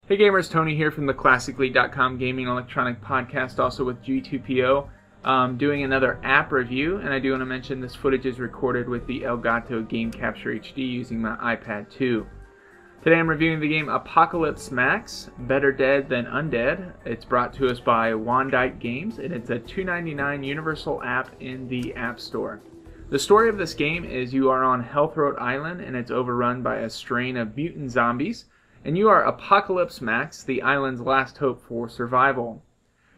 Hey gamers, Tony here from the ClassicLeague.com gaming electronic podcast, also with G2PO. Doing another app review, and I do want to mention this footage is recorded with the Elgato Game Capture HD using my iPad 2. Today I'm reviewing the game Apocalypse Max, Better Dead Than Undead. It's brought to us by Wandike Games, and it's a $2.99 universal app in the App Store. The story of this game is you are on Health Road Island, and it's overrun by a strain of mutant zombies, and you are Apocalypse Max, the island's last hope for survival.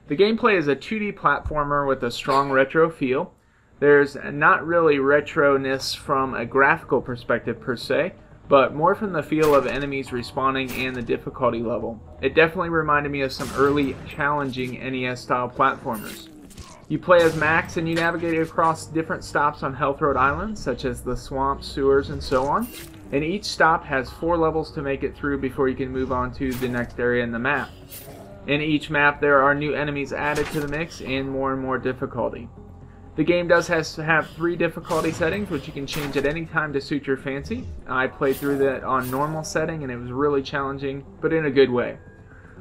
The gameplay is a 2D platformer with a strong retro feel. There's not really retro-ness from a graphical perspective per se, but more from the feel of enemies respawning and the difficulty level. It definitely reminded me of some early challenging NES-style platformers. You play as Max and you navigate across different stops on Health Road Island, such as the swamps, sewers, and so on. And each stop has 4 levels to make it through before you can move on to the next area in the map. In each map there are new enemies added to the mix and more difficulty. The game does have 3 difficulty settings, which you can change at any time to suit your fancy. I played through that on normal setting and it was really challenging, but in a good way.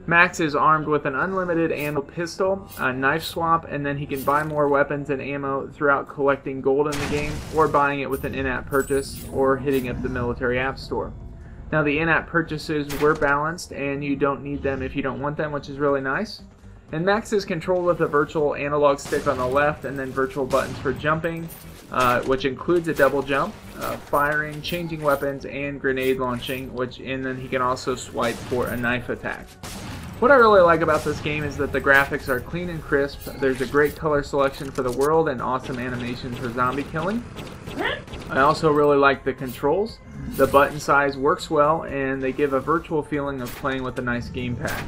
Max is armed with an unlimited ammo pistol, a knife swap, and then he can buy more weapons and ammo throughout collecting gold in the game, or buying it with an in-app purchase, or hitting up the military app store. Now the in-app purchases were balanced, and you don't need them if you don't want them, which is really nice. And Max is controlled with a virtual analog stick on the left, and then virtual buttons for jumping, which includes a double jump, firing, changing weapons, and grenade launching, and then he can also swipe for a knife attack. What I really like about this game is that the graphics are clean and crisp, there's a great color selection for the world, and awesome animations for zombie killing. I also really like the controls. The button size works well, and they give a virtual feeling of playing with a nice gamepad.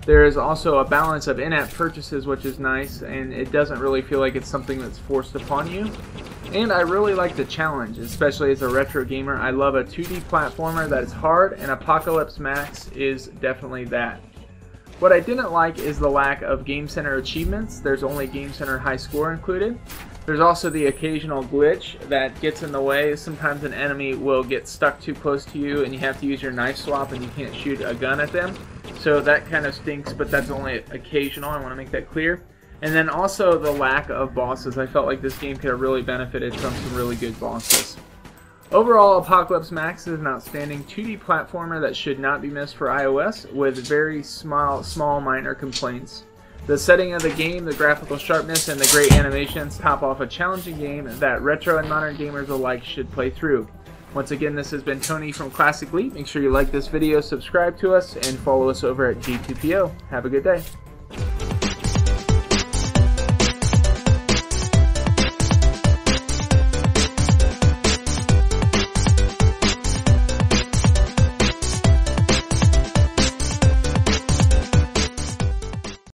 There is also a balance of in-app purchases, which is nice, and it doesn't really feel like it's something that's forced upon you. And I really like the challenge, especially as a retro gamer. I love a 2D platformer that is hard, and Apocalypse Max is definitely that. What I didn't like is the lack of Game Center achievements. There's only Game Center high score included. There's also the occasional glitch that gets in the way. Sometimes an enemy will get stuck too close to you and you have to use your knife swap and you can't shoot a gun at them. So that kind of stinks, but that's only occasional. I want to make that clear. And then also the lack of bosses. I felt like this game could have really benefited from some really good bosses. Overall, Apocalypse Max is an outstanding 2D platformer that should not be missed for iOS, with very small minor complaints. The setting of the game, the graphical sharpness, and the great animations top off a challenging game that retro and modern gamers alike should play through. Once again, this has been Tony from Classic League. Make sure you like this video, subscribe to us, and follow us over at G2PO. Have a good day.